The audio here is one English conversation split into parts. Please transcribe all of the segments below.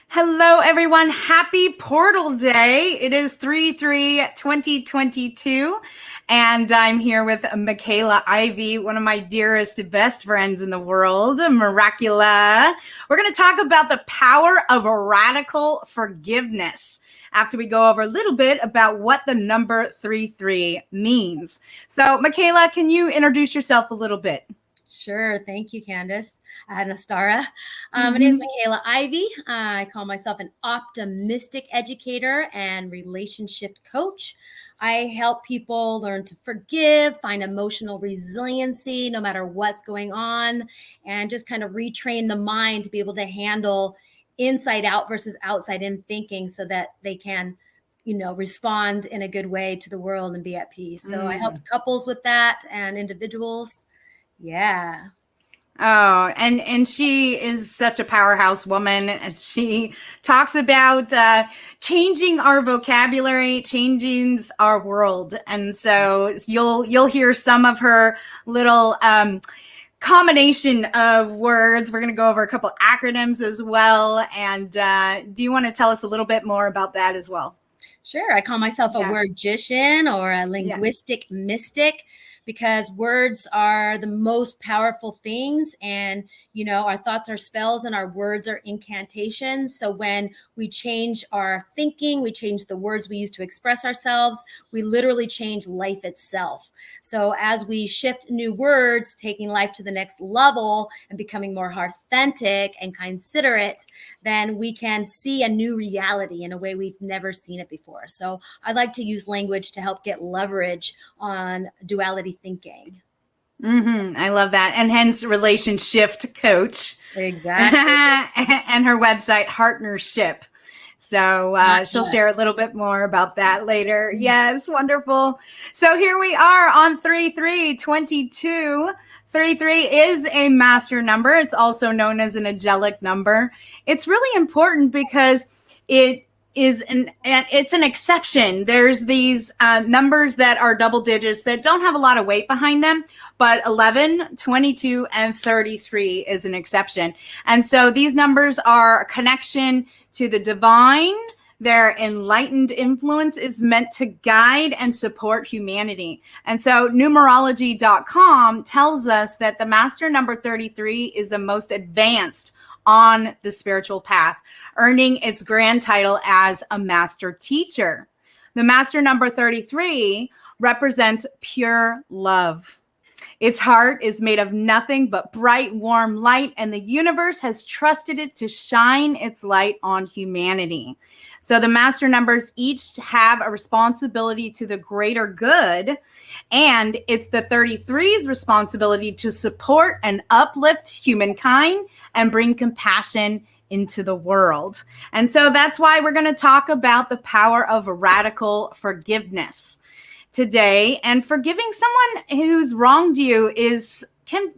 Hello, everyone. Happy Portal Day. It is 3/3/2022, and I'm here with Michaela Ivy, one of my dearest, best friends in the world, Miracula. We're going to talk about the power of radical forgiveness after we go over a little bit about what the number 33 means. So, Michaela, can you introduce yourself a little bit? Sure. Thank you, Candace. Nastara. My name is Michaela Ivy. I call myself an optimistic educator and relationship coach. I help people learn to forgive, find emotional resiliency no matter what's going on, and just kind of retrain the mind to be able to handle inside out versus outside in thinking so that they can respond in a good way to the world and be at peace. So I help couples with that and individuals. Yeah. Oh, and she is such a powerhouse woman. And she talks about changing our vocabulary, changing our world. And so you'll hear some of her little combination of words. We're going to go over a couple acronyms as well. And do you want to tell us a little bit more about that as well? Sure. I call myself a wordgician or a linguistic mystic, because words are the most powerful things. And, our thoughts are spells and our words are incantations. So when we change our thinking, we change the words we use to express ourselves, we literally change life itself. So as we shift new words, taking life to the next level and becoming more authentic and considerate, then we can see a new reality in a way we've never seen it before. So I like to use language to help get leverage on duality thinking. I love that. And hence relationship coach. Exactly. And her website, Partnership. So she'll share a little bit more about that later. Yes, wonderful. So here we are on 3/3/22. 33 is a master number. It's also known as an angelic number. It's really important because it's an exception. There's these numbers that are double digits that don't have a lot of weight behind them, but 11, 22, and 33 is an exception. And so these numbers are a connection to the divine. Their enlightened influence is meant to guide and support humanity. And so numerology.com tells us that the master number 33 is the most advanced on the spiritual path, earning its grand title as a master teacher. The master number 33 represents pure love. Its heart is made of nothing but bright, warm light, and the universe has trusted it to shine its light on humanity. So the master numbers each have a responsibility to the greater good, and it's the 33's responsibility to support and uplift humankind and bring compassion into the world. And so that's why we're going to talk about the power of radical forgiveness today. And forgiving someone who's wronged you can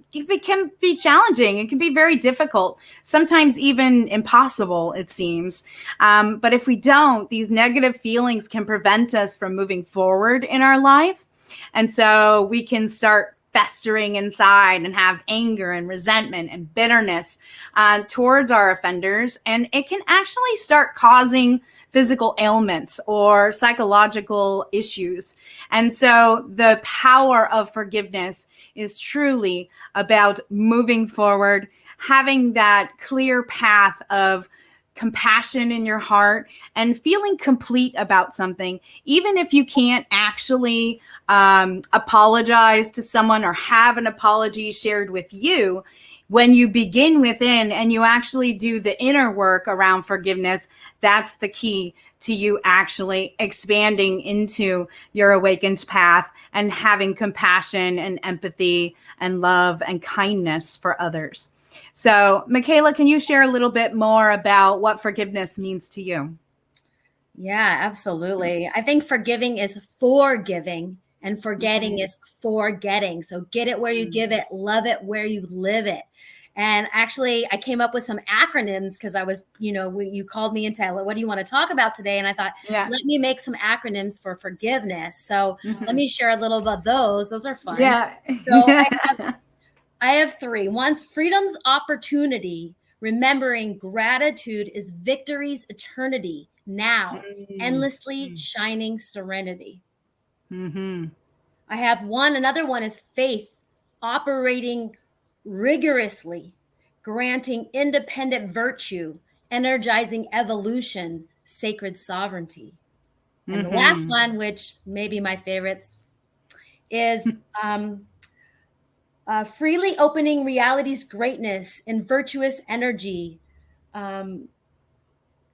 be challenging. It can be very difficult, sometimes even impossible, it seems. But if we don't, these negative feelings can prevent us from moving forward in our life. And so we can start festering inside and have anger and resentment and bitterness towards our offenders. And it can actually start causing physical ailments or psychological issues. And so the power of forgiveness is truly about moving forward, having that clear path of compassion in your heart and feeling complete about something, even if you can't actually apologize to someone or have an apology shared with you. When you begin within and you actually do the inner work around forgiveness, that's the key to you actually expanding into your awakened path and having compassion and empathy and love and kindness for others. So, Michaela, can you share a little bit more about what forgiveness means to you? Yeah, absolutely. I think forgiving is forgiving and forgetting is forgetting. So get it where you give it, love it where you live it. And actually, I came up with some acronyms because I was, you called me into what do you want to talk about today? And I thought, let me make some acronyms for forgiveness. So let me share a little about those. Those are fun. Yeah. So I have three. One's freedom's opportunity Remembering gratitude is victory's eternity now, endlessly shining serenity. Mm-hmm. I have another one is faith, operating rigorously, granting independent virtue, energizing evolution, sacred sovereignty. And the last one, which may be my favorites, is freely opening reality's greatness in virtuous energy,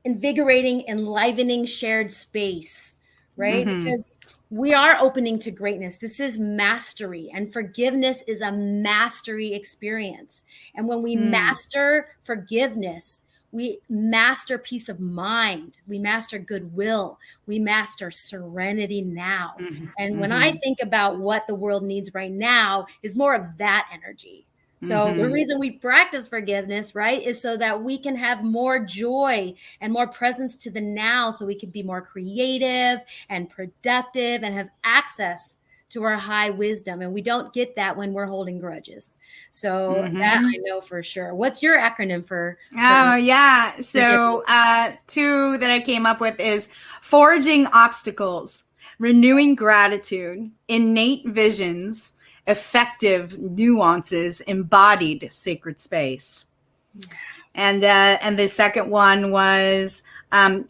invigorating, enlivening shared space, right? Because we are opening to greatness. This is mastery, and forgiveness is a mastery experience. And when we master forgiveness, we master peace of mind, we master goodwill, we master serenity now. And when I think about what the world needs right now is more of that energy. So the reason we practice forgiveness, right, is so that we can have more joy and more presence to the now, so we can be more creative and productive and have access to our high wisdom. And we don't get that when we're holding grudges. So that I know for sure. What's your acronym for Oh, yeah. So 2 that I came up with is foraging obstacles, renewing gratitude, innate visions, effective nuances, embodied sacred space. And the second one was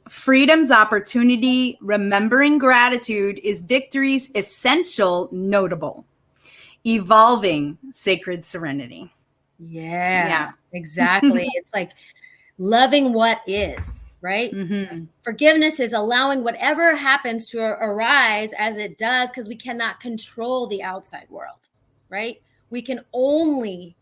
freedom's opportunity, remembering gratitude is victory's essential notable, evolving sacred serenity. Yeah, exactly. It's like loving what is, right? Forgiveness is allowing whatever happens to arise as it does, because we cannot control the outside world, right? We can only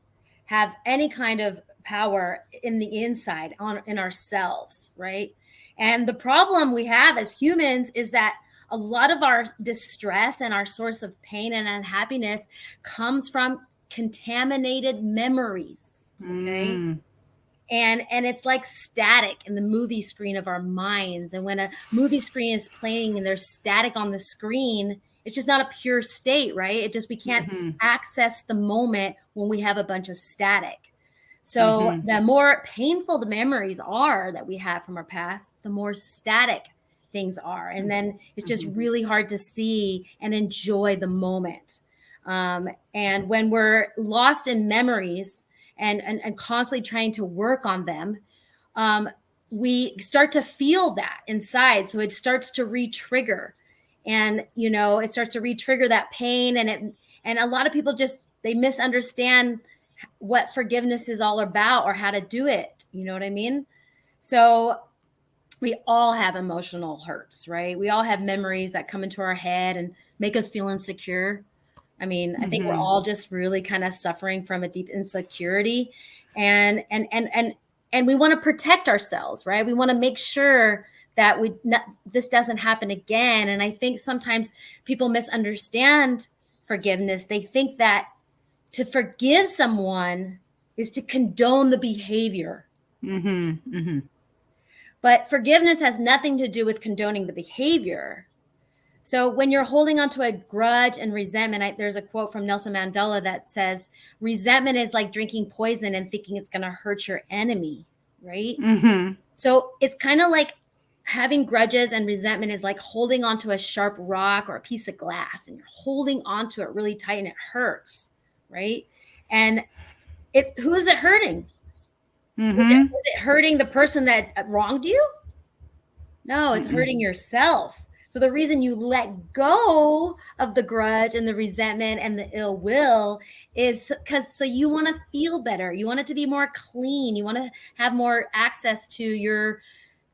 have any kind of power in the inside, in ourselves, right? And the problem we have as humans is that a lot of our distress and our source of pain and unhappiness comes from contaminated memories, okay? And it's like static in the movie screen of our minds. And when a movie screen is playing and there's static on the screen, it's just not a pure state, right? We can't access the moment when we have a bunch of static. So the more painful the memories are that we have from our past, the more static things are. And then it's just really hard to see and enjoy the moment. And when we're lost in memories and constantly trying to work on them, we start to feel that inside. So it starts to re-trigger. And, it starts to re-trigger that pain. And a lot of people they misunderstand what forgiveness is all about or how to do it. You know what I mean? So we all have emotional hurts, right? We all have memories that come into our head and make us feel insecure. I mean, I think we're all just really kind of suffering from a deep insecurity, and we want to protect ourselves, right? We want to make sure that this doesn't happen again. And I think sometimes people misunderstand forgiveness. They think that to forgive someone is to condone the behavior. But forgiveness has nothing to do with condoning the behavior. So when you're holding on to a grudge and resentment, there's a quote from Nelson Mandela that says, resentment is like drinking poison and thinking it's going to hurt your enemy, right? So it's kind of like having grudges and resentment is like holding onto a sharp rock or a piece of glass, and you're holding onto it really tight and it hurts, right? And who is it hurting? Is it hurting the person that wronged you? No, it's hurting yourself. So the reason you let go of the grudge and the resentment and the ill will is because you want to feel better. You want it to be more clean. You want to have more access to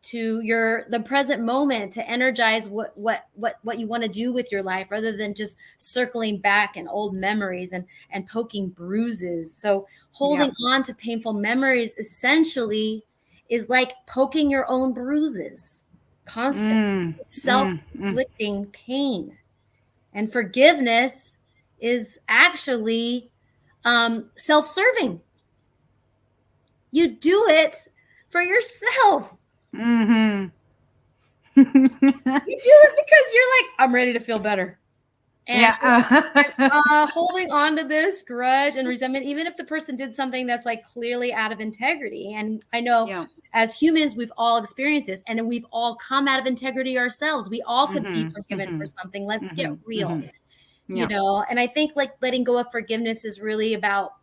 the present moment, to energize what you want to do with your life, rather than just circling back in old memories and poking bruises. So holding on to painful memories essentially is like poking your own bruises. Constant self-inflicting pain. And forgiveness is actually self-serving. You do it for yourself. You do it because you're like, I'm ready to feel better. And Yeah. holding on to this grudge and resentment, even if the person did something that's like clearly out of integrity. And I know as humans, we've all experienced this, and we've all come out of integrity ourselves. We all could be forgiven for something. Let's get real, you know? And I think like letting go of forgiveness is really about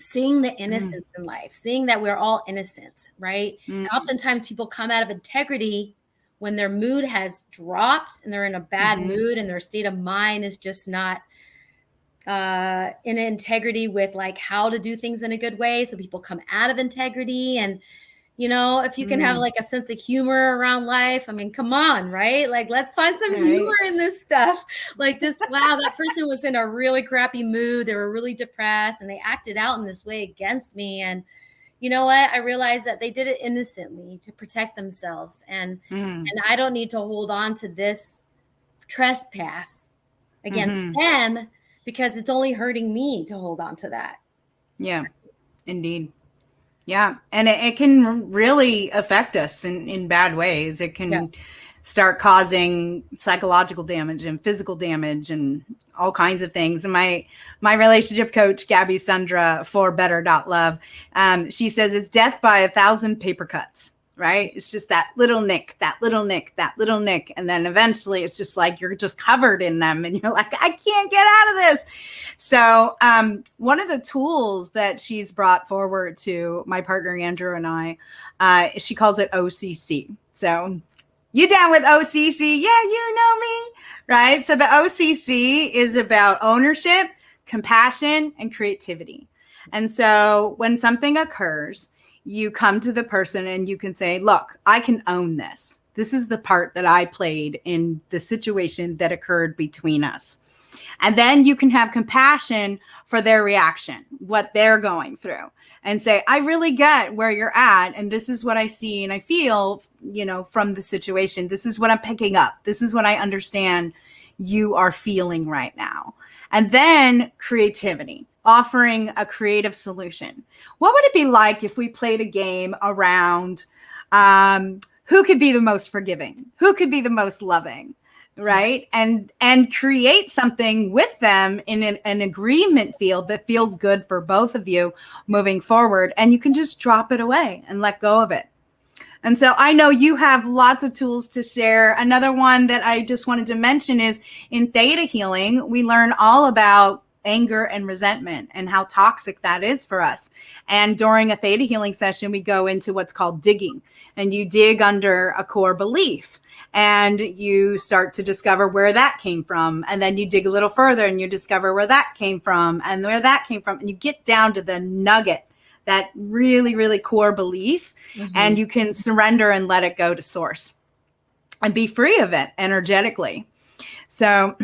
seeing the innocence in life, seeing that we're all innocent, right? And oftentimes people come out of integrity when their mood has dropped and they're in a bad mood and their state of mind is just not in integrity with like how to do things in a good way. So people come out of integrity, and you know, if you can have like a sense of humor around life, I mean, come on, right? Like, let's find some humor in this stuff. Like, just, wow, that person was in a really crappy mood. They were really depressed and they acted out in this way against me. And you know what? I realized that they did it innocently to protect themselves. And I don't need to hold on to this trespass against them because it's only hurting me to hold on to that. Yeah, indeed. Yeah. And it can really affect us in bad ways. It can start causing psychological damage and physical damage and all kinds of things. And my relationship coach, Gabby Sundra for Better.love, she says it's death by 1,000 paper cuts, right? It's just that little nick, that little nick, that little nick. And then eventually it's just like you're just covered in them and you're like, I can't get out of this. So one of the tools that she's brought forward to my partner, Andrew, and I, she calls it OCC. So you down with OCC? Yeah, you know me, right? So the OCC is about ownership, compassion, and creativity. And so when something occurs, you come to the person and you can say, look, I can own this. This is the part that I played in the situation that occurred between us. And then you can have compassion for their reaction, what they're going through, and say, I really get where you're at. And this is what I see and I feel, you know, from the situation. This is what I'm picking up. This is what I understand you are feeling right now. And then creativity, offering a creative solution. What would it be like if we played a game around who could be the most forgiving? Who could be the most loving? Right. And create something with them in an agreement field that feels good for both of you moving forward. And you can just drop it away and let go of it. And so I know you have lots of tools to share. Another one that I just wanted to mention is in theta healing, we learn all about anger and resentment and how toxic that is for us. And during a theta healing session, we go into what's called digging, and you dig under a core belief. And you start to discover where that came from. And then you dig a little further and you discover where that came from and where that came from. And you get down to the nugget, that really, really core belief. And you can surrender and let it go to source and be free of it energetically. So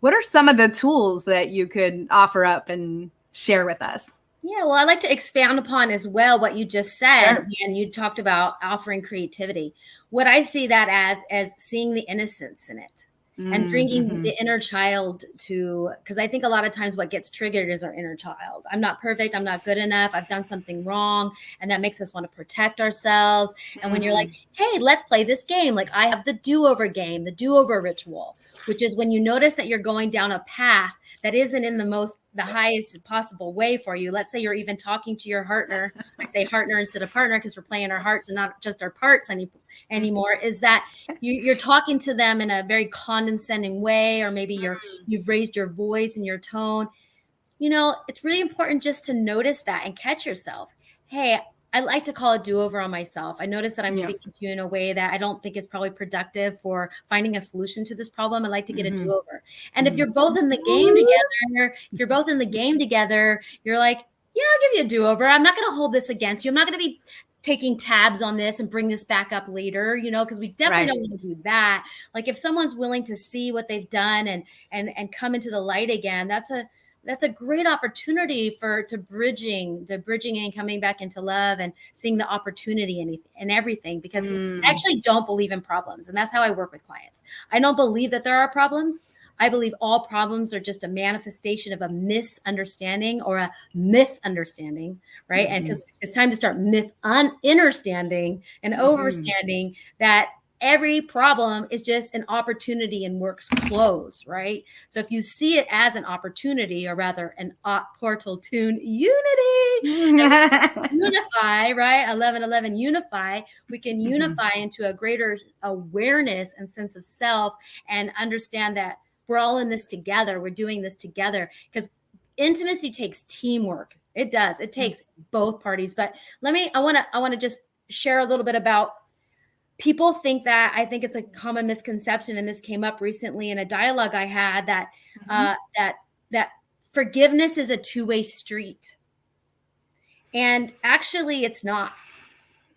what are some of the tools that you could offer up and share with us? Yeah, well, I'd like to expound upon as well what you just said. And you talked about offering creativity. What I see that as seeing the innocence in it and bringing the inner child to, because I think a lot of times what gets triggered is our inner child. I'm not perfect. I'm not good enough. I've done something wrong. And that makes us want to protect ourselves. And when you're like, hey, let's play this game. Like I have the do-over game, the do-over ritual, which is when you notice that you're going down a path that isn't in the highest possible way for you. Let's say you're even talking to your partner. I say partner instead of partner because we're playing our hearts and not just our parts anymore. Is that you're talking to them in a very condescending way, or maybe you've raised your voice and your tone. You know, it's really important just to notice that and catch yourself. Hey, I like to call a do-over on myself. I notice that I'm speaking to you in a way that I don't think is probably productive for finding a solution to this problem. I like to get a do-over. And if you're both in the game together, you're like, yeah, I'll give you a do-over. I'm not going to hold this against you. I'm not going to be taking tabs on this and bring this back up later, you know, because we definitely don't want to do that. Like if someone's willing to see what they've done and come into the light again, that's a great opportunity to bridging and coming back into love and seeing the opportunity in everything, because I actually don't believe in problems. And that's how I work with clients. I don't believe that there are problems. I believe all problems are just a manifestation of a misunderstanding or a myth understanding, right? And because it's time to start myth understanding and overstanding that every problem is just an opportunity and works close, right? So if you see it as an opportunity, or rather an portal tune unity, unify, right? 1111 unify. We can unify into a greater awareness and sense of self, and understand that we're all in this together. We're doing this together, because intimacy takes teamwork. It does. It takes both parties. But I want to just share a little bit about, people think that, I think it's a common misconception, and this came up recently in a dialogue I had, that that forgiveness is a two-way street. And actually it's not.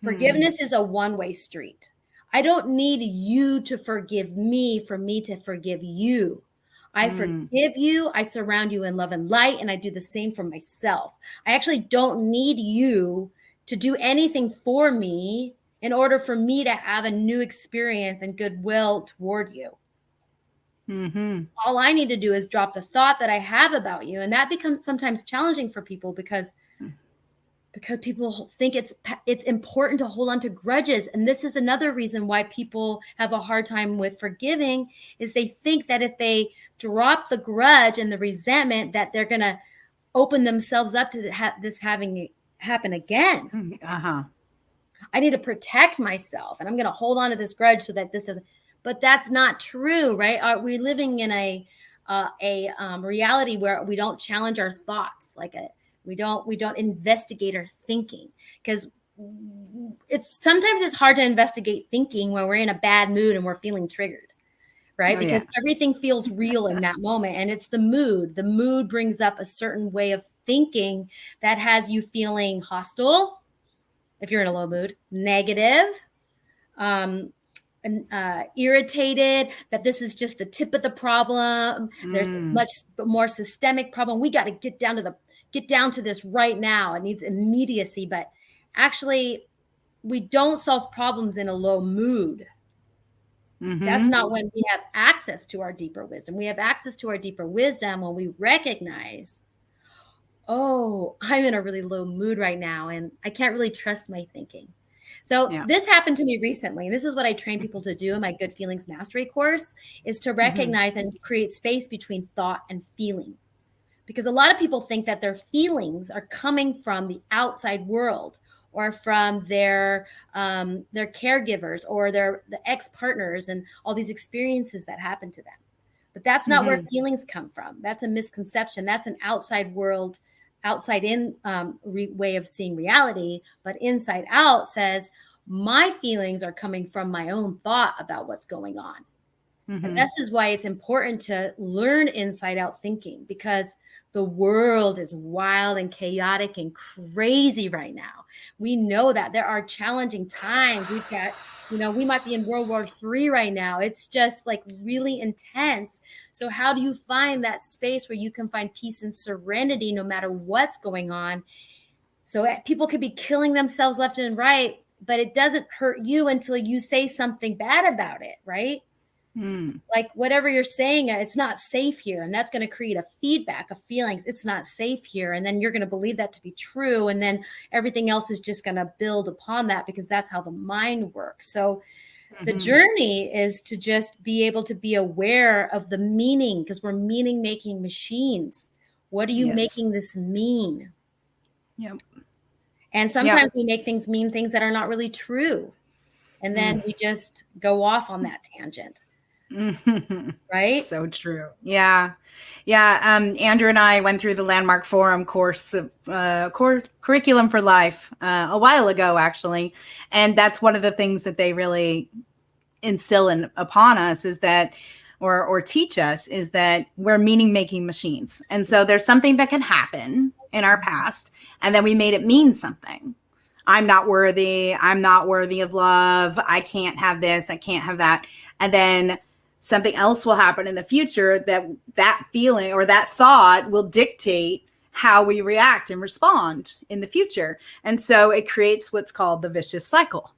Forgiveness is a one-way street. I don't need you to forgive me for me to forgive you. I forgive you, I surround you in love and light, and I do the same for myself. I actually don't need you to do anything for me in order for me to have a new experience and goodwill toward you. All I need to do is drop the thought that I have about you. And that becomes sometimes challenging for people, because people think it's important to hold on to grudges. And this is another reason why people have a hard time with forgiving, is they think that if they drop the grudge and the resentment, that they're going to open themselves up to this having happen again. I need to protect myself, and I'm going to hold on to this grudge so that this doesn't. But that's not true, right? Are we living in a reality where we don't challenge our thoughts? We don't investigate our thinking, because sometimes it's hard to investigate thinking when we're in a bad mood and we're feeling triggered, right? Because everything feels real in that moment, and it's the mood. The mood brings up a certain way of thinking that has you feeling hostile, if you're in a low mood, negative, irritated, that this is just the tip of the problem. There's a much more systemic problem. We got to get down to this right now. It needs immediacy. But actually, we don't solve problems in a low mood. That's not when we have access to our deeper wisdom. We have access to our deeper wisdom when we recognize, oh, I'm in a really low mood right now, and I can't really trust my thinking. So this happened to me recently. And this is what I train people to do in my Good Feelings Mastery course, is to recognize and create space between thought and feeling. Because a lot of people think that their feelings are coming from the outside world, or from their caregivers, or the ex-partners, and all these experiences that happen to them. But that's not where feelings come from. That's a misconception. That's an outside world, outside in way of seeing reality. But inside out says, my feelings are coming from my own thought about what's going on. And this is why it's important to learn inside out thinking, because the world is wild and chaotic and crazy right now. We know that there are challenging times. We've got, we might be in World War III right now. It's just like really intense. So how do you find that space where you can find peace and serenity no matter what's going on? So people could be killing themselves left and right, but it doesn't hurt you until you say something bad about it, right? Like whatever you're saying, it's not safe here. And that's going to create a feedback of feelings. It's not safe here. And then you're going to believe that to be true. And then everything else is just going to build upon that, because that's how the mind works. So the journey is to just be able to be aware of the meaning, because we're meaning making machines. What are you making this mean? And sometimes we make things mean things that are not really true. And then we just go off on that tangent. Right? So true. Yeah. Andrew and I went through the Landmark Forum course, curriculum for life, a while ago, actually. And that's one of the things that they really instill upon us, is that, or teach us, is that we're meaning making machines. And so there's something that can happen in our past, and then we made it mean something. I'm not worthy. I'm not worthy of love. I can't have this. I can't have that. And then something else will happen in the future that feeling or that thought will dictate how we react and respond in the future. And so it creates what's called the vicious cycle.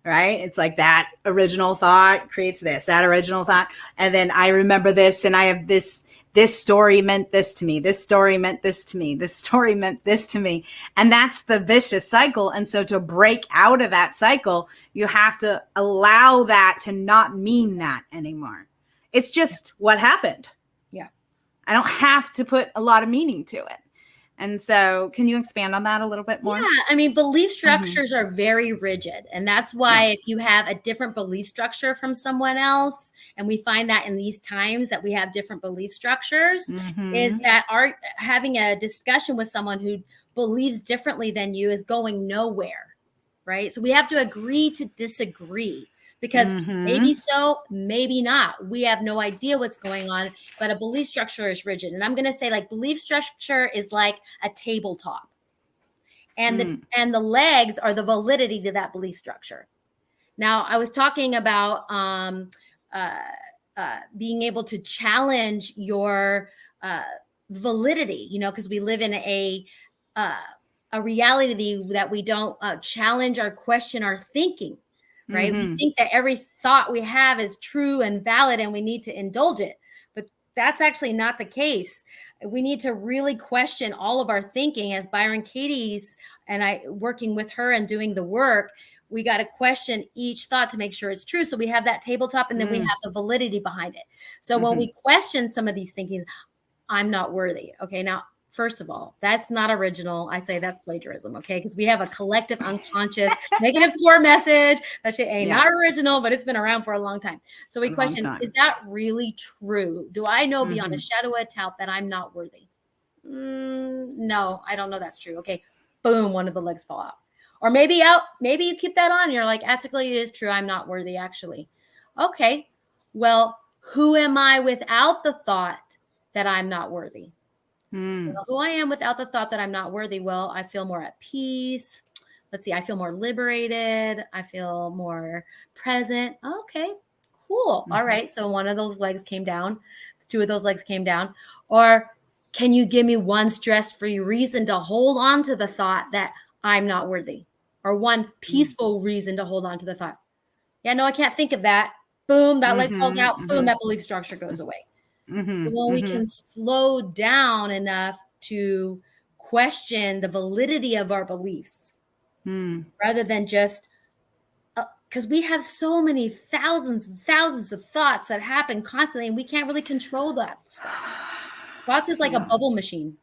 right? It's like that original thought creates this, that original thought. And then I remember this and I have this story meant this to me. This story meant this to me. This story meant this to me. And that's the vicious cycle. And so to break out of that cycle, you have to allow that to not mean that anymore. It's just what happened. Yeah. I don't have to put a lot of meaning to it. And so can you expand on that a little bit more? Yeah, I mean, belief structures are very rigid. And that's why if you have a different belief structure from someone else, and we find that in these times that we have different belief structures, is that having a discussion with someone who believes differently than you is going nowhere, right? So we have to agree to disagree. Because maybe so, maybe not. We have no idea what's going on, but a belief structure is rigid. And I'm going to say, like, belief structure is like a tabletop. And the legs are the validity to that belief structure. Now, I was talking about being able to challenge your validity, you know, because we live in a reality that we don't challenge or question our thinking. Right? We think that every thought we have is true and valid and we need to indulge it. But that's actually not the case. We need to really question all of our thinking. As Byron Katie's and I working with her and doing the work, we got to question each thought to make sure it's true. So we have that tabletop and then we have the validity behind it. So when we question some of these thinkings, I'm not worthy. Okay, now, first of all, that's not original. I say that's plagiarism, okay? Because we have a collective unconscious negative core message. That shit ain't not original, but it's been around for a long time. So we question, is that really true? Do I know beyond a shadow of a doubt that I'm not worthy? No, I don't know that's true. Okay, boom, one of the legs fall out. Or maybe you keep that on. You're like, ethically, it is true. I'm not worthy, actually. Okay, well, who am I without the thought that I'm not worthy? Well, who I am without the thought that I'm not worthy. Well, I feel more at peace. Let's see. I feel more liberated. I feel more present. Okay, cool. All right. So one of those legs came down. Two of those legs came down. Or can you give me one stress-free reason to hold on to the thought that I'm not worthy? Or one peaceful reason to hold on to the thought? Yeah, no, I can't think of that. Boom, that leg falls out. Boom, that belief structure goes away. When we can slow down enough to question the validity of our beliefs rather than just because we have so many thousands and thousands of thoughts that happen constantly and we can't really control that stuff. Thoughts is like a bubble machine.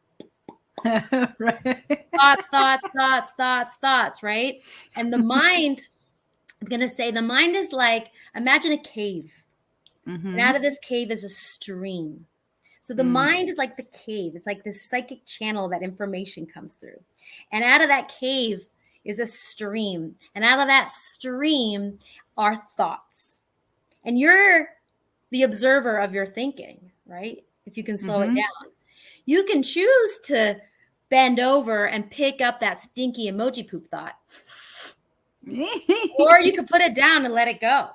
Right. Thoughts, right? And the mind, I'm going to say the mind is like, imagine a cave. And out of this cave is a stream. So the mind is like the cave. It's like this psychic channel that information comes through. And out of that cave is a stream. And out of that stream are thoughts. And you're the observer of your thinking, right? If you can slow it down. You can choose to bend over and pick up that stinky emoji poop thought. Or you can put it down and let it go.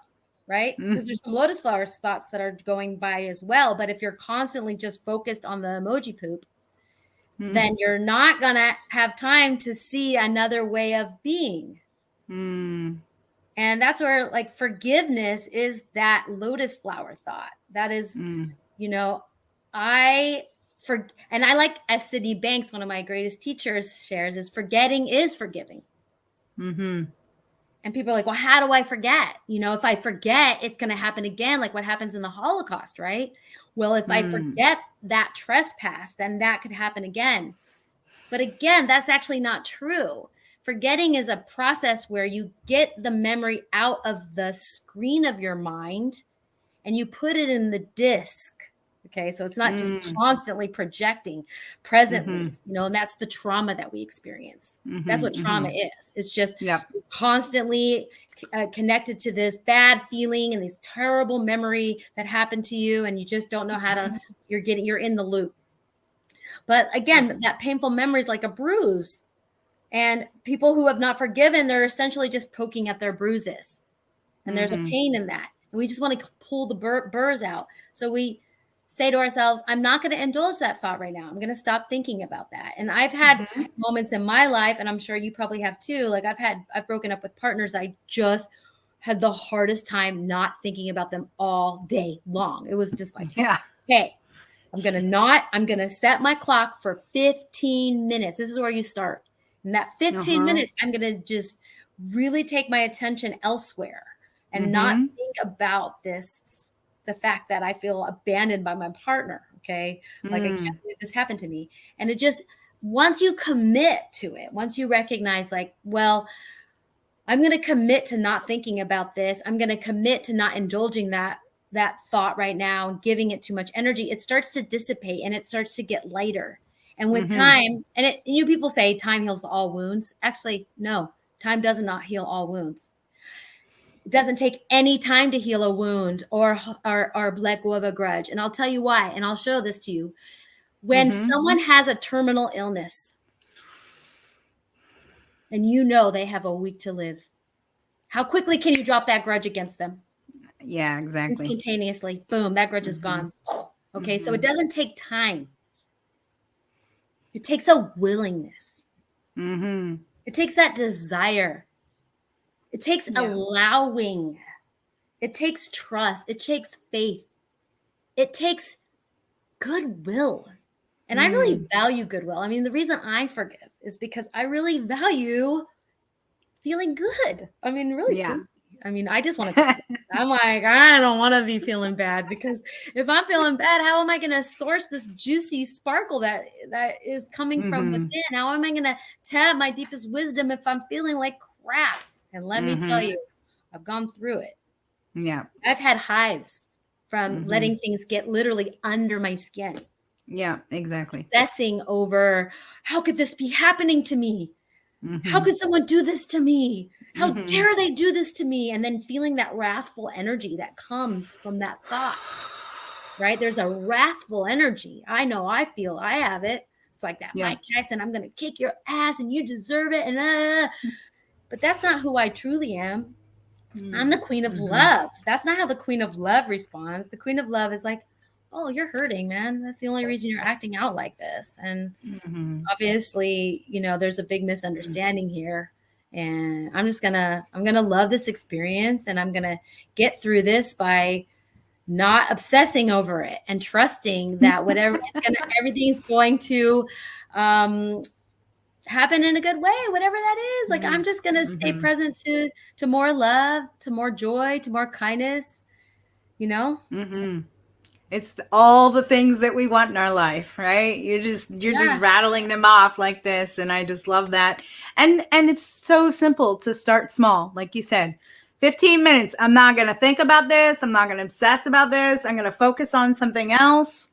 Right? Because there's some lotus flower thoughts that are going by as well. But if you're constantly just focused on the emoji poop, then you're not going to have time to see another way of being. And that's where like forgiveness is that lotus flower thought. That is, you know, and I like, as Sydney Banks, one of my greatest teachers, shares, is forgetting is forgiving. And people are like, well, how do I forget? You know, if I forget, it's going to happen again, like what happens in the Holocaust, right? Well, if I forget that trespass, then that could happen again. But again, that's actually not true. Forgetting is a process where you get the memory out of the screen of your mind and you put it in the disk. Okay, so it's not just constantly projecting presently, you know, and that's the trauma that we experience. That's what trauma is. It's just constantly connected to this bad feeling and this terrible memory that happened to you, and you just don't know how to. You're in the loop. But again, that painful memory is like a bruise, and people who have not forgiven, they're essentially just poking at their bruises, and there's a pain in that. And we just want to pull the burrs out. So we say to ourselves, I'm not going to indulge that thought right now. I'm going to stop thinking about that. And I've had moments in my life, and I'm sure you probably have too. Like I've broken up with partners I just had the hardest time not thinking about them all day long. It was just like, Yeah. hey, I'm going to set my clock for 15 minutes. This is where you start. In that 15 minutes, I'm going to just really take my attention elsewhere and not think about the fact that I feel abandoned by my partner. Okay. Like, I can't believe this happened to me. And it just, once you commit to it, once you recognize like, well, I'm going to commit to not thinking about this. I'm going to commit to not indulging that thought right now and giving it too much energy. It starts to dissipate and it starts to get lighter. And with time, and people say time heals all wounds. Actually, no, time does not heal all wounds. It doesn't take any time to heal a wound or let go of a grudge. And I'll tell you why. And I'll show this to you. When someone has a terminal illness and you know they have a week to live, how quickly can you drop that grudge against them? Yeah, exactly. Instantaneously. Boom, that grudge is gone. Okay, so it doesn't take time. It takes a willingness. It takes that desire. It takes allowing. It takes trust. It takes faith. It takes goodwill. And I really value goodwill. I mean, the reason I forgive is because I really value feeling good. I mean, really simply. I mean, I just want to I'm like, I don't want to be feeling bad, because if I'm feeling bad, how am I going to source this juicy sparkle that is coming from within? How am I going to tap my deepest wisdom if I'm feeling like crap? And let me tell you, I've gone through it. Yeah. I've had hives from letting things get literally under my skin. Yeah, exactly. Obsessing over, how could this be happening to me? How could someone do this to me? How dare they do this to me? And then feeling that wrathful energy that comes from that thought, right? There's a wrathful energy. I know I have it. It's like that Mike Tyson, I'm going to kick your ass and you deserve it. But that's not who I truly am. I'm the queen of love. That's not how the queen of love responds. The queen of love is like, oh, you're hurting, man. That's the only reason you're acting out like this. And obviously, there's a big misunderstanding here. And I'm going to love this experience, and I'm going to get through this by not obsessing over it and trusting that everything's going to happen in a good way, whatever that is. Like, I'm just going to stay present to more love, to more joy, to more kindness, It's all the things that we want in our life, right? You're just rattling them off like this. And I just love that. And it's so simple to start small. Like you said, 15 minutes. I'm not going to think about this. I'm not going to obsess about this. I'm going to focus on something else.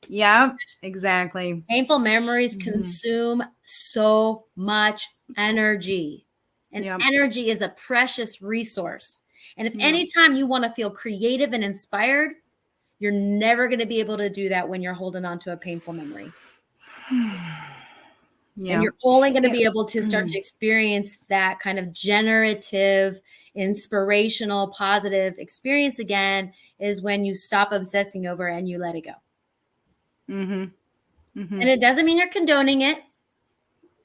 Yeah, exactly. Painful memories consume so much energy. And energy is a precious resource. And if anytime you want to feel creative and inspired, you're never going to be able to do that when you're holding on to a painful memory. And you're only going to be able to start to experience that kind of generative, inspirational, positive experience again is when you stop obsessing over it and you let it go. And it doesn't mean you're condoning it.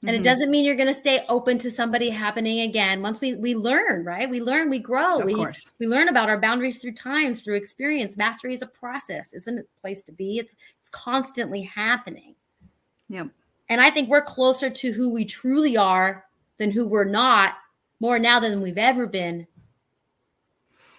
And it doesn't mean you're going to stay open to somebody happening again. Once we learn, right? We learn, we grow. We learn about our boundaries through time, through experience. Mastery is a process. Isn't it a place to be? It's constantly happening. Yep. And I think we're closer to who we truly are than who we're not, more now than we've ever been.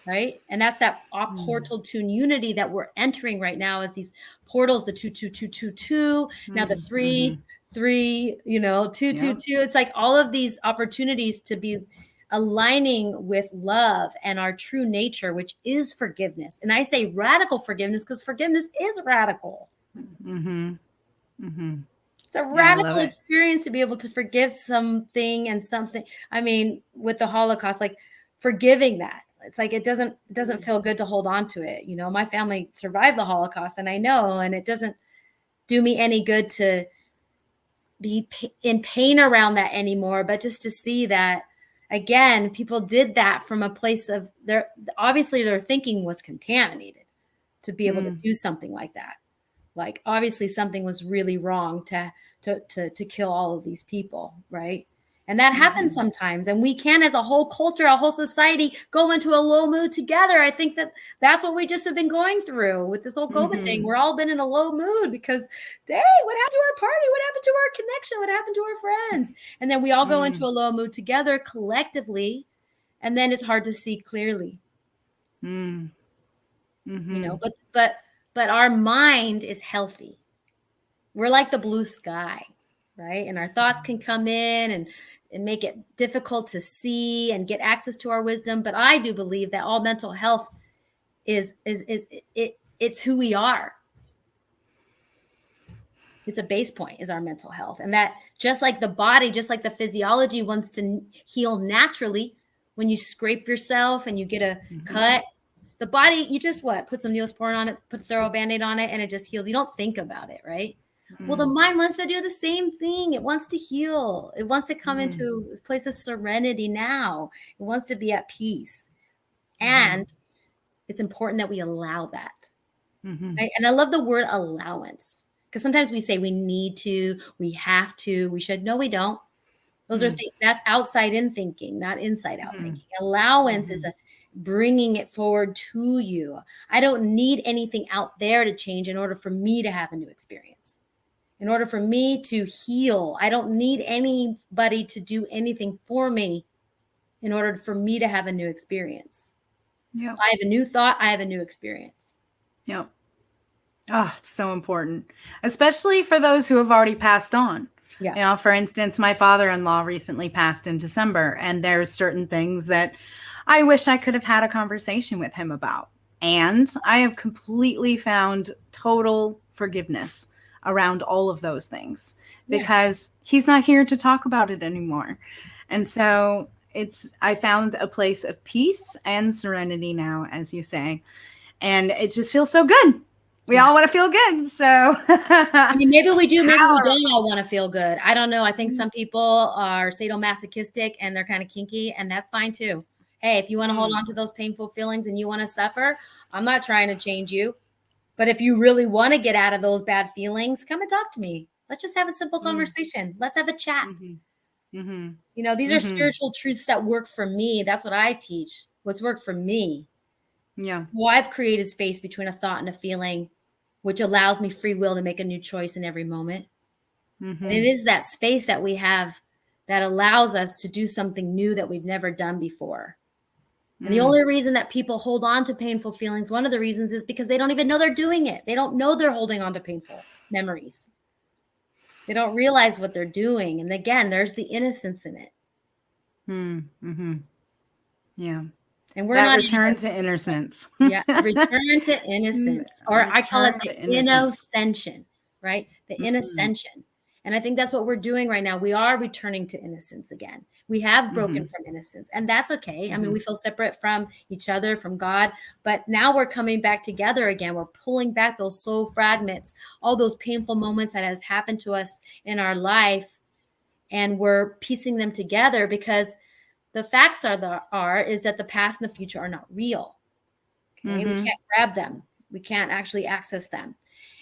Right? And that's that portal to unity that we're entering right now, as these portals, the 22222, now the 3 222. It's like all of these opportunities to be aligning with love and our true nature, which is forgiveness. And I say radical forgiveness because forgiveness is radical. It's a radical experience to be able to forgive something and something. I mean, with the Holocaust, like forgiving that. It's like it doesn't feel good to hold on to it. My family survived the Holocaust, and I know, and it doesn't do me any good to be in pain around that anymore. But just to see that, again, people did that from a place of obviously their thinking was contaminated to be able to do something like that. Like, obviously something was really wrong to kill all of these people, right? And that happens sometimes. And we can, as a whole culture, a whole society, go into a low mood together. I think that that's what we just have been going through with this whole COVID thing. We're all been in a low mood because, dang, what happened to our party? What happened to our connection? What happened to our friends? And then we all go into a low mood together collectively. And then it's hard to see clearly. You know, but our mind is healthy. We're like the blue sky, right? And our thoughts can come in and make it difficult to see and get access to our wisdom. But I do believe that all mental health it's who we are. It's a base point is our mental health. And that just like the body, just like the physiology wants to heal naturally, when you scrape yourself and you get a cut, the body, you just put some Neosporin on it, throw a Band-Aid on it, and it just heals. You don't think about it, right? Well, the mind wants to do the same thing. It wants to heal. It wants to come into this place of serenity now. It wants to be at peace. And it's important that we allow that. Right? And I love the word allowance, because sometimes we say we need to, we have to, we should. No, we don't. Those are things that's outside in thinking, not inside out thinking. Allowance is bringing it forward to you. I don't need anything out there to change in order for me to have a new experience. In order for me to heal, I don't need anybody to do anything for me in order for me to have a new experience. I have a new thought. I have a new experience. Yep. Oh, it's so important, especially for those who have already passed on. Yeah. You know, for instance, my father-in-law recently passed in December, and there's certain things that I wish I could have had a conversation with him about. And I have completely found total forgiveness around all of those things because he's not here to talk about it anymore. And so I found a place of peace and serenity now, as you say, and it just feels so good. We all want to feel good. So I mean, maybe we do, maybe we don't all want to feel good. I don't know. I think some people are sadomasochistic and they're kind of kinky, and that's fine too. Hey, if you want to hold on to those painful feelings and you want to suffer, I'm not trying to change you. But if you really want to get out of those bad feelings, come and talk to me. Let's just have a simple conversation. Let's have a chat. You know, these are spiritual truths that work for me. That's what I teach. What's worked for me. Yeah. Well, I've created space between a thought and a feeling, which allows me free will to make a new choice in every moment. And it is that space that we have that allows us to do something new that we've never done before. And the only reason that people hold on to painful feelings, one of the reasons is because they don't even know they're doing it. They don't know they're holding on to painful memories. They don't realize what they're doing. And again, there's the innocence in it. Yeah. And we're that not return to innocence. Return to innocence. Or I call it the innocentian, right? The innocentian. And I think that's what we're doing right now. We are returning to innocence again. We have broken from innocence, and that's okay. I mean, we feel separate from each other, from God, but now we're coming back together again. We're pulling back those soul fragments, all those painful moments that has happened to us in our life, and we're piecing them together because the facts is that the past and the future are not real. Okay, we can't grab them. We can't actually access them.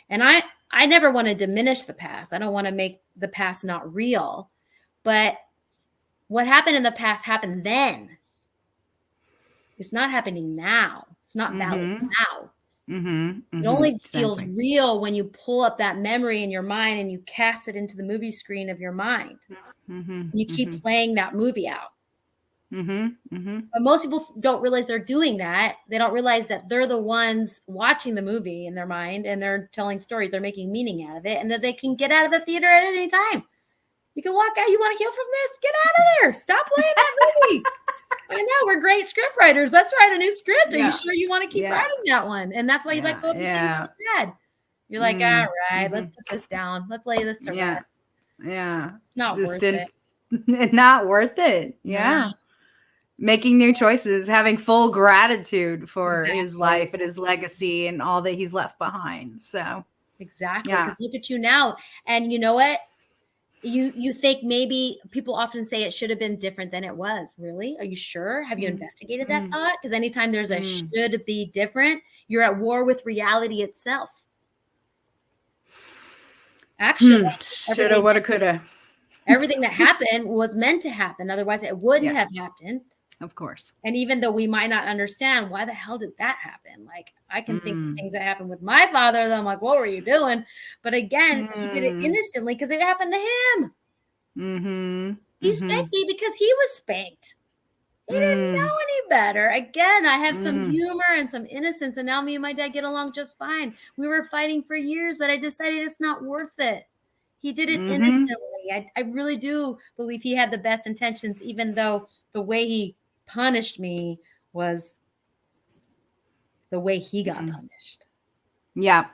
And I never want to diminish the past. I don't want to make the past not real. But what happened in the past happened then. It's not happening now. It's not valid now. It only feels real when you pull up that memory in your mind and you cast it into the movie screen of your mind. You keep playing that movie out. But most people don't realize they're doing that. They don't realize that they're the ones watching the movie in their mind, and they're telling stories. They're making meaning out of it, and that they can get out of the theater at any time. You can walk out. You want to heal from this? Get out of there. Stop playing that movie. I know we're great script writers. Let's write a new script. Are you sure you want to keep writing that one? And that's why you let go of the things that you said. You're like, all right, let's put this down. Let's lay this to rest. Yeah. It's not worth it. Not worth it. Yeah. Making new choices, having full gratitude for his life and his legacy and all that he's left behind. So exactly. Because look at you now. And you know what? You think maybe people often say it should have been different than it was. Really? Are you sure? Have you investigated that thought? Because anytime there's a should be different, you're at war with reality itself. Actually, shoulda, woulda, coulda. Everything that happened was meant to happen. Otherwise, it wouldn't have happened. Of course. And even though we might not understand why the hell did that happen? Like, I can think of things that happened with my father that I'm like, what were you doing? But again, he did it innocently because it happened to him. He spanked me because he was spanked. He didn't know any better. Again, I have some humor and some innocence, and now me and my dad get along just fine. We were fighting for years, but I decided it's not worth it. He did it innocently. I really do believe he had the best intentions, even though the way he punished me was the way he got punished. Yeah.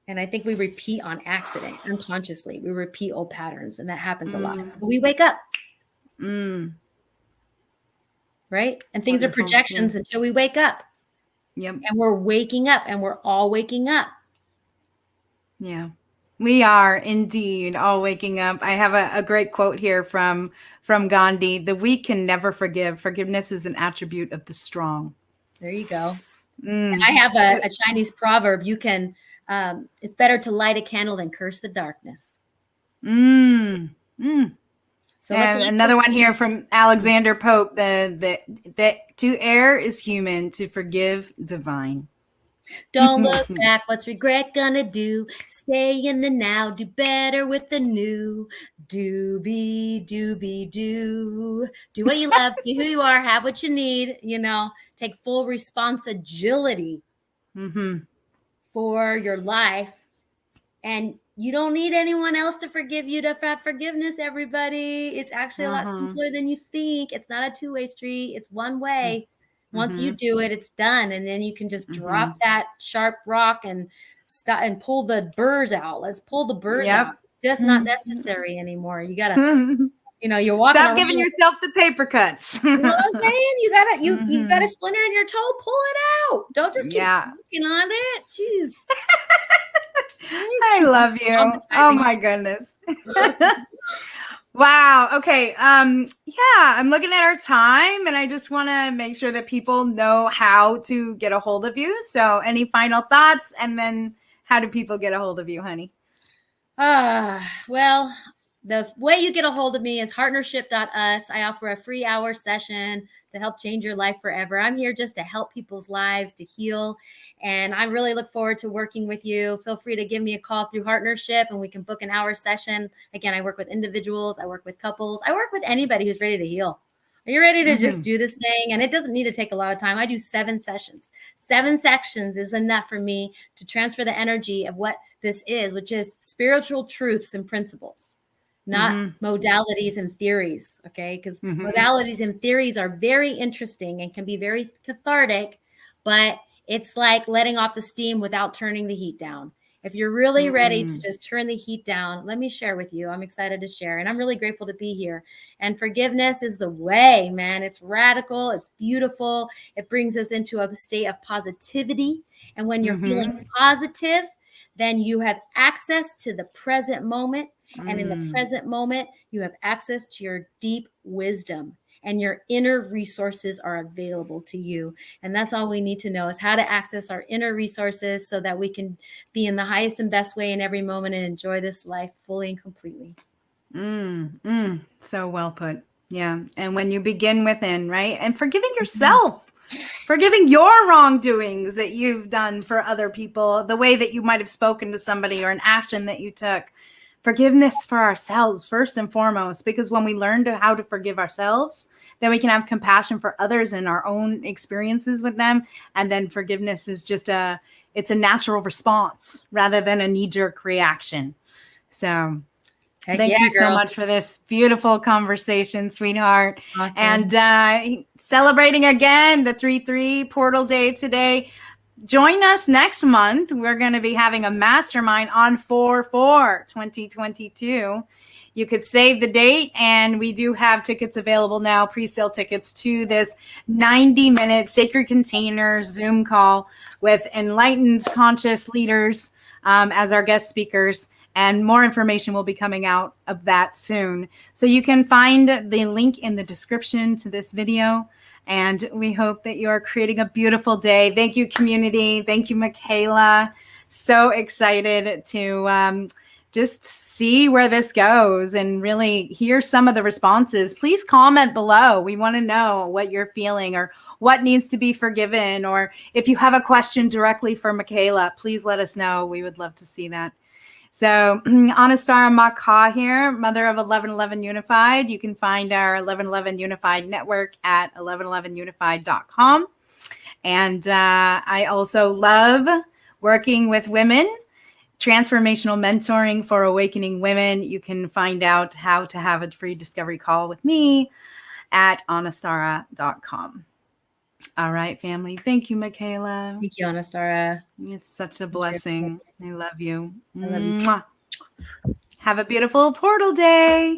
And I think we repeat on accident, unconsciously. We repeat old patterns, and that happens a lot. We wake up. Right? And things are projections until we wake up. Yep. And we're waking up, and we're all waking up. Yeah. We are indeed all waking up. I have a great quote here from Gandhi. The weak can never forgive. Forgiveness is an attribute of the strong. There you go. And I have a Chinese proverb. You can, it's better to light a candle than curse the darkness. So another one here from Alexander Pope. That to err is human, to forgive divine. Don't look back, what's regret gonna do? Stay in the now, do better with the new. Do what you love, be who you are, have what you need, take full responsibility for your life. And you don't need anyone else to forgive you to have forgiveness, everybody. It's actually a lot simpler than you think. It's not a two-way street. It's one way. Once you do it, it's done. And then you can just drop that sharp rock and stop and pull the burrs out. Let's pull the burrs out. Just not necessary anymore. You got to, you're walking. Stop giving yourself the paper cuts. You know what I'm saying? You got a splinter in your toe, pull it out. Don't just keep working on it. Jeez. I love you. Oh my goodness. Wow. Okay. I'm looking at our time, and I just want to make sure that people know how to get a hold of you. So any final thoughts, and then how do people get a hold of you, honey? Well, the way you get a hold of me is partnership.us. I offer a free hour session to help change your life forever. I'm here just to help people's lives, to heal. And I really look forward to working with you. Feel free to give me a call through Partnership, and we can book an hour session. Again, I work with individuals. I work with couples. I work with anybody who's ready to heal. Are you ready to just do this thing? And it doesn't need to take a lot of time. I do 7 sessions. 7 sections is enough for me to transfer the energy of what this is, which is spiritual truths and principles, not modalities and theories, okay? Because modalities and theories are very interesting and can be very cathartic, but it's like letting off the steam without turning the heat down. If you're really ready to just turn the heat down, let me share with you. I'm excited to share, and I'm really grateful to be here. And forgiveness is the way, man. It's radical. It's beautiful. It brings us into a state of positivity. And when you're feeling positive, then you have access to the present moment. And in the present moment, you have access to your deep wisdom, and your inner resources are available to you. And that's all we need to know, is how to access our inner resources so that we can be in the highest and best way in every moment and enjoy this life fully and completely. So well put. Yeah. And when you begin within, right? And forgiving yourself, forgiving your wrongdoings that you've done for other people, the way that you might have spoken to somebody or an action that you took. Forgiveness for ourselves first and foremost, because when we learn how to forgive ourselves, then we can have compassion for others and our own experiences with them. And then forgiveness is just it's a natural response rather than a knee-jerk reaction. So thank you so much for this beautiful conversation, sweetheart. Awesome. And celebrating again the 3-3 portal day today. Join us next month. We're going to be having a mastermind on 4/4/2022. You could save the date, and we do have tickets available now, pre-sale tickets to this 90-minute sacred container Zoom call with enlightened conscious leaders as our guest speakers. And more information will be coming out of that soon. So you can find the link in the description to this video. And we hope that you are creating a beautiful day. Thank you, community. Thank you, Michaela. So excited to just see where this goes and really hear some of the responses. Please comment below. We want to know what you're feeling or what needs to be forgiven. Or if you have a question directly for Michaela, please let us know. We would love to see that. So Anastara Makha here, mother of 1111 Unified. You can find our 1111 Unified network at 1111unified.com. And I also love working with women. Transformational mentoring for awakening women. You can find out how to have a free discovery call with me at anastara.com. All right, family. Thank you, Michaela. Thank you, Anastara. It's such a blessing. I love you. I love you. Have a beautiful portal day.